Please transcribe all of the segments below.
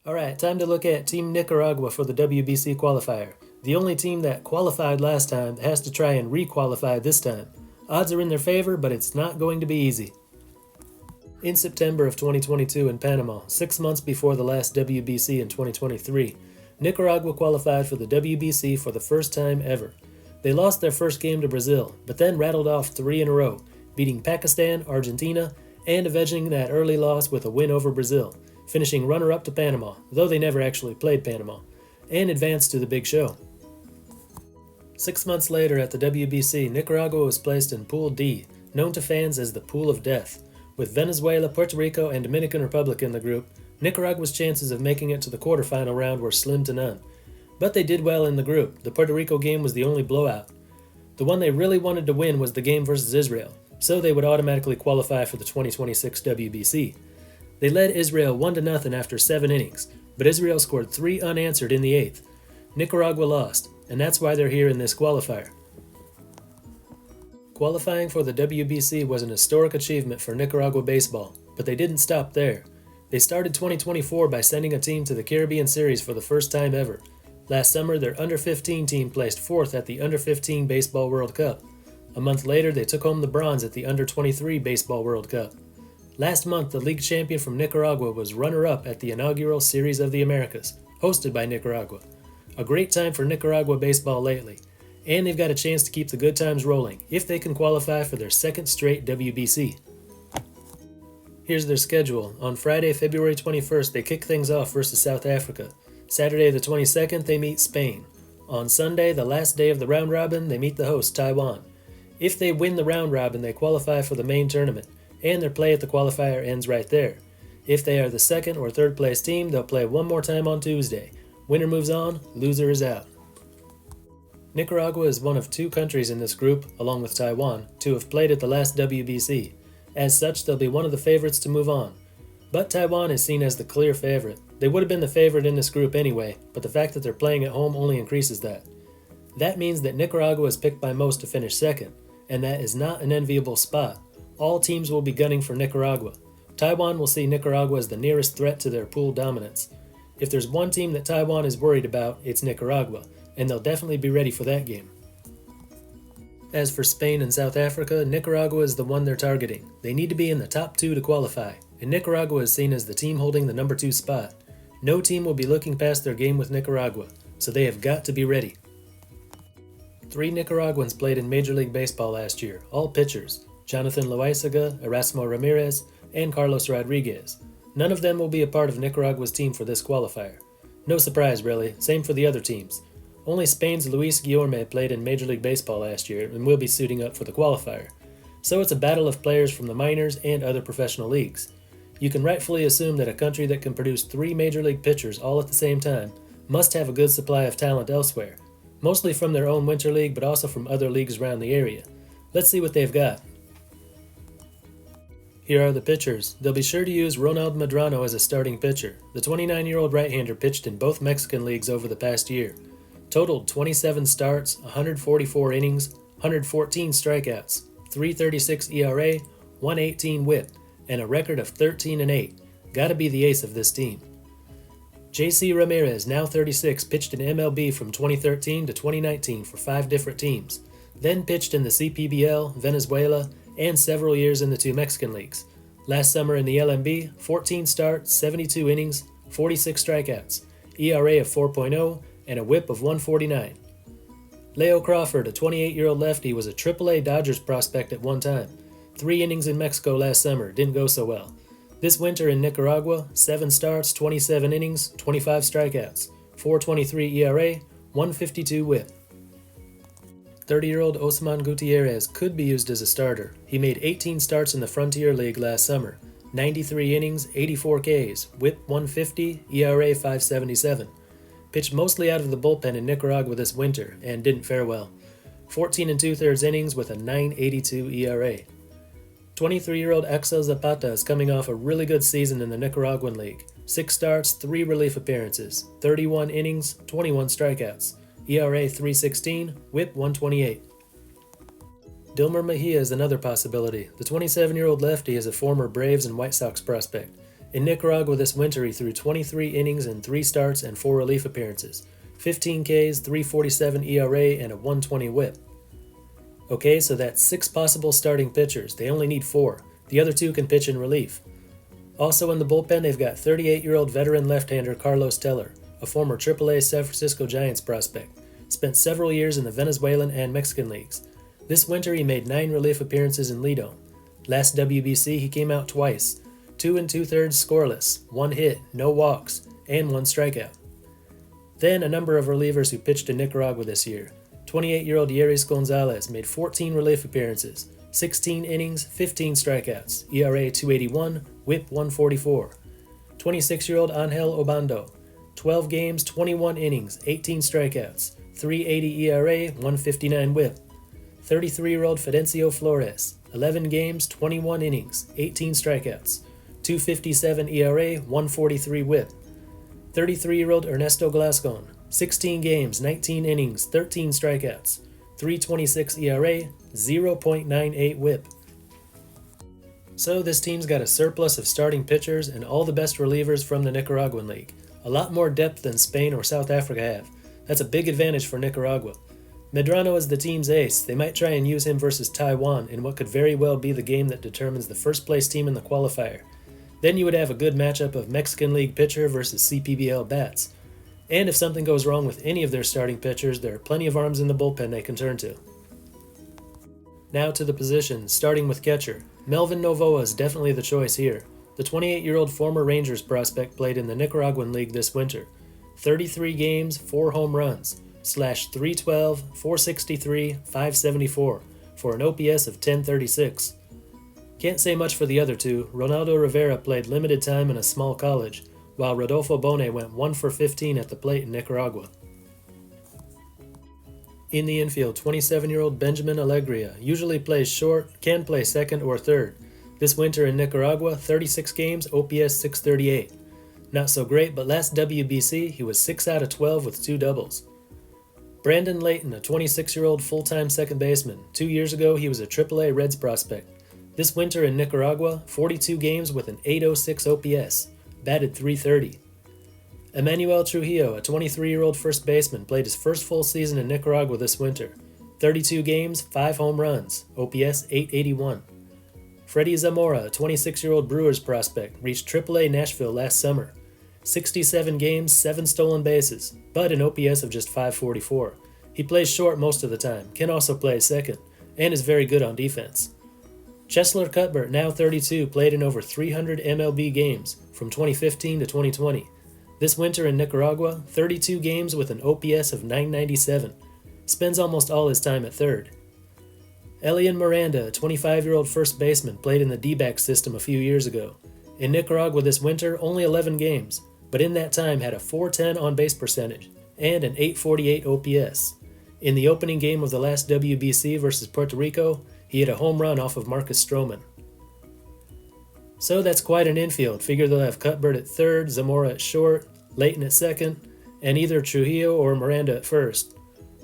Alright, time to look at Team Nicaragua for the WBC qualifier. The only team that qualified last time has to try and re-qualify this time. Odds are in their favor, but it's not going to be easy. In September of 2022 in Panama, 6 months before the last WBC in 2023, Nicaragua qualified for the WBC for the first time ever. They lost their first game to Brazil, but then rattled off 3 in a row, beating Pakistan, Argentina, and avenging that early loss with a win over Brazil, finishing runner-up to Panama, though they never actually played Panama, and advanced to the big show. 6 months later at the WBC, Nicaragua was placed in Pool D, known to fans as the Pool of Death. With Venezuela, Puerto Rico, and Dominican Republic in the group, Nicaragua's chances of making it to the quarterfinal round were slim to none. But they did well in the group. The Puerto Rico game was the only blowout. The one they really wanted to win was the game versus Israel, so they would automatically qualify for the 2026 WBC. They led Israel 1-0 after 7 innings, but Israel scored 3 unanswered in the 8th. Nicaragua lost, and that's why they're here in this qualifier. Qualifying for the WBC was an historic achievement for Nicaragua baseball, but they didn't stop there. They started 2024 by sending a team to the Caribbean Series for the first time ever. Last summer, their under-15 team placed 4th at the Under-15 Baseball World Cup. A month later, they took home the bronze at the Under-23 Baseball World Cup. Last month, the league champion from Nicaragua was runner-up at the inaugural Series of the Americas, hosted by Nicaragua. A great time for Nicaragua baseball lately, and they've got a chance to keep the good times rolling if they can qualify for their second straight WBC. Here's their schedule. On Friday, February 21st, they kick things off versus South Africa. Saturday the 22nd, they meet Spain. On Sunday, the last day of the round robin, they meet the host, Taiwan. If they win the round robin, they qualify for the main tournament, and their play at the qualifier ends right there. If they are the second or third place team, they'll play one more time on Tuesday. Winner moves on, loser is out. Nicaragua is one of 2 countries in this group, along with Taiwan, to have played at the last WBC. As such, they'll be one of the favorites to move on. But Taiwan is seen as the clear favorite. They would have been the favorite in this group anyway, but the fact that they're playing at home only increases that. That means that Nicaragua is picked by most to finish second, and that is not an enviable spot. All teams will be gunning for Nicaragua. Taiwan will see Nicaragua as the nearest threat to their pool dominance. If there's one team that Taiwan is worried about, it's Nicaragua, and they'll definitely be ready for that game. As for Spain and South Africa, Nicaragua is the one they're targeting. They need to be in the top 2 to qualify, and Nicaragua is seen as the team holding the number 2 spot. No team will be looking past their game with Nicaragua, so they have got to be ready. 3 Nicaraguans played in Major League Baseball last year, all pitchers: Jonathan Loaizaga, Erasmo Ramirez, and Carlos Rodriguez. None of them will be a part of Nicaragua's team for this qualifier. No surprise, really. Same for the other teams. Only Spain's Luis Guillorme played in Major League Baseball last year and will be suiting up for the qualifier. So it's a battle of players from the minors and other professional leagues. You can rightfully assume that a country that can produce 3 Major League pitchers all at the same time must have a good supply of talent elsewhere, mostly from their own winter league but also from other leagues around the area. Let's see what they've got. Here are the pitchers. They'll be sure to use Ronald Medrano as a starting pitcher. The 29-year-old right-hander pitched in both Mexican leagues over the past year. Totaled 27 starts, 144 innings, 114 strikeouts, 3.36 ERA, 1.18 WHIP, and a record of 13-8. Gotta be the ace of this team. J.C. Ramirez, now 36, pitched in MLB from 2013 to 2019 for 5 different teams. Then pitched in the CPBL, Venezuela, and several years in the 2 Mexican leagues. Last summer in the LMB, 14 starts, 72 innings, 46 strikeouts, ERA of 4.0, and a whip of 149. Leo Crawford, a 28-year-old lefty, was a AAA Dodgers prospect at one time. 3 innings in Mexico last summer, didn't go so well. This winter in Nicaragua, 7 starts, 27 innings, 25 strikeouts, 4.23 ERA, 152 whip. 30-year-old Osman Gutierrez could be used as a starter. He made 18 starts in the Frontier League last summer, 93 innings, 84 Ks, whip 150, ERA 5.77. Pitched mostly out of the bullpen in Nicaragua this winter and didn't fare well. 14 2/3 innings with a 9.82 ERA. 23-year-old Axel Zapata is coming off a really good season in the Nicaraguan League. 6 starts, 3 relief appearances, 31 innings, 21 strikeouts, ERA 3.16, whip 128. Dilmer Mejia is another possibility. The 27-year-old lefty is a former Braves and White Sox prospect, In Nicaragua this winter he threw 23 innings in 3 starts and 4 relief appearances, 15 Ks, 3.47 ERA, and a 120 whip. Okay, so that's 6 possible starting pitchers. They only need 4. The other 2 can pitch in relief. Also in the bullpen, they've got 38-year-old veteran left-hander Carlos Teller, a former AAA San Francisco Giants prospect. Spent several years in the Venezuelan and Mexican leagues. This winter he made 9 relief appearances in Lidón. Last WBC he came out twice, 2 2/3 scoreless, 1 hit, no walks, and 1 strikeout. Then a number of relievers who pitched in Nicaragua this year. 28-year-old Yeris Gonzalez made 14 relief appearances, 16 innings, 15 strikeouts, ERA 2.81, whip 1.44. 26-year-old Angel Obando, 12 games, 21 innings, 18 strikeouts, 3.80 ERA, 1.59 whip. 33-year-old Fidencio Flores, 11 games, 21 innings, 18 strikeouts, 2.57 ERA, 1.43 whip. 33-year-old Ernesto Glascon, 16 games, 19 innings, 13 strikeouts, 3.26 ERA, 0.98 whip. So this team's got a surplus of starting pitchers and all the best relievers from the Nicaraguan League. A lot more depth than Spain or South Africa have. That's a big advantage for Nicaragua. Medrano is the team's ace. They might try and use him versus Taiwan in what could very well be the game that determines the first place team in the qualifier. Then you would have a good matchup of Mexican League pitcher versus CPBL bats. And if something goes wrong with any of their starting pitchers, there are plenty of arms in the bullpen they can turn to. Now to the positions, starting with catcher. Melvin Novoa is definitely the choice here. The 28-year-old former Rangers prospect played in the Nicaraguan League this winter. 33 games, 4 home runs, /312, 463, 574, for an OPS of 1036. Can't say much for the other 2. Ronaldo Rivera played limited time in a small college, while Rodolfo Bone went 1 for 15 at the plate in Nicaragua. In the infield, 27-year-old Benjamin Alegria usually plays short, can play second or third. This winter in Nicaragua, 36 games, OPS 638. Not so great, but last WBC he was 6 out of 12 with 2 doubles. Brandon Layton, a 26-year-old full-time second baseman. 2 years ago he was a AAA Reds prospect. This winter in Nicaragua, 42 games with an 806 OPS, batted .330. Emmanuel Trujillo, a 23-year-old first baseman, played his first full season in Nicaragua this winter. 32 games, 5 home runs, OPS 881. Freddie Zamora, a 26-year-old Brewers prospect, reached AAA Nashville last summer. 67 games, 7 stolen bases, but an OPS of just 544. He plays short most of the time, can also play second, and is very good on defense. Cheslor Cuthbert, now 32, played in over 300 MLB games from 2015 to 2020. This winter in Nicaragua, 32 games with an OPS of 997. Spends almost all his time at third. Elian Miranda, a 25-year-old first baseman, played in the D-back system a few years ago. In Nicaragua this winter, only 11 games, but in that time had a .410 on-base percentage and an .848 OPS. In the opening game of the last WBC versus Puerto Rico, he hit a home run off of Marcus Stroman. So that's quite an infield. Figure they'll have Cuthbert at third, Zamora at short, Layton at second, and either Trujillo or Miranda at first.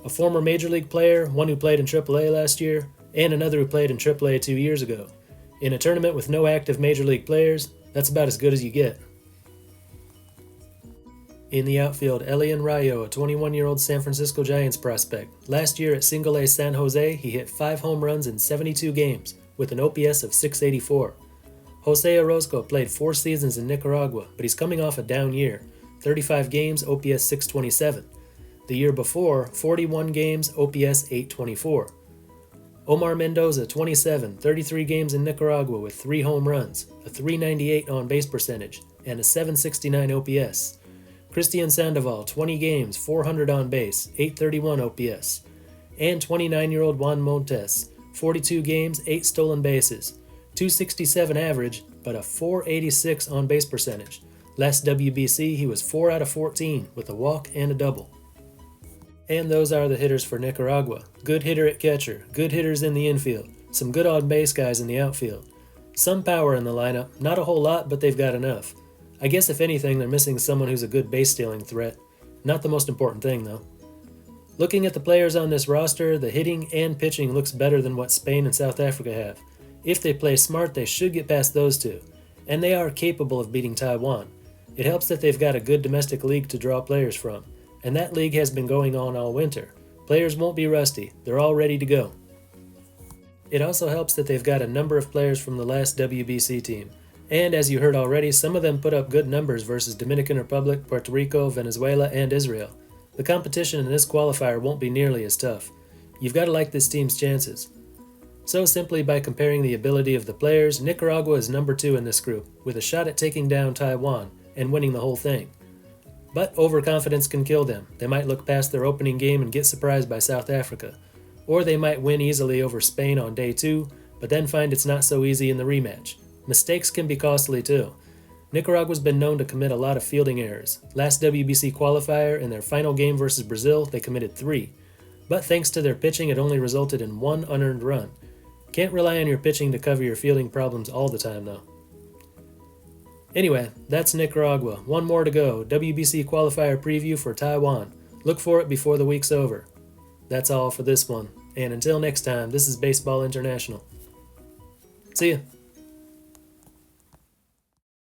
A former Major League player, one who played in AAA last year, and another who played in AAA 2 years ago. In a tournament with no active Major League players, that's about as good as you get. In the outfield, Elian Rayo, a 21-year-old San Francisco Giants prospect. Last year at Single A San Jose, he hit 5 home runs in 72 games, with an OPS of 684. Jose Orozco played 4 seasons in Nicaragua, but he's coming off a down year. 35 games, OPS 627. The year before, 41 games, OPS 824. Omar Mendoza, 27, 33 games in Nicaragua with 3 home runs, a 398 on-base percentage, and a 769 OPS. Christian Sandoval, 20 games, 400 on base, 831 OPS. And 29-year-old Juan Montes, 42 games, 8 stolen bases, 267 average, but a 486 on-base percentage. Last WBC, he was 4 out of 14 with a walk and a double. And those are the hitters for Nicaragua. Good hitter at catcher, good hitters in the infield, some good on-base guys in the outfield. Some power in the lineup, not a whole lot, but they've got enough. I guess if anything, they're missing someone who's a good base-stealing threat. Not the most important thing, though. Looking at the players on this roster, the hitting and pitching looks better than what Spain and South Africa have. If they play smart, they should get past those two. And they are capable of beating Taiwan. It helps that they've got a good domestic league to draw players from, and that league has been going on all winter. Players won't be rusty, they're all ready to go. It also helps that they've got a number of players from the last WBC team, and as you heard already, some of them put up good numbers versus Dominican Republic, Puerto Rico, Venezuela, and Israel. The competition in this qualifier won't be nearly as tough. You've got to like this team's chances. So simply by comparing the ability of the players, Nicaragua is number 2 in this group, with a shot at taking down Taiwan and winning the whole thing. But overconfidence can kill them. They might look past their opening game and get surprised by South Africa. Or they might win easily over Spain on day 2, but then find it's not so easy in the rematch. Mistakes can be costly too. Nicaragua's been known to commit a lot of fielding errors. Last WBC qualifier, in their final game versus Brazil, they committed 3. But thanks to their pitching, it only resulted in 1 unearned run. Can't rely on your pitching to cover your fielding problems all the time though. Anyway, that's Nicaragua. 1 more to go. WBC qualifier preview for Taiwan. Look for it before the week's over. That's all for this one. And until next time, this is Baseball International. See ya.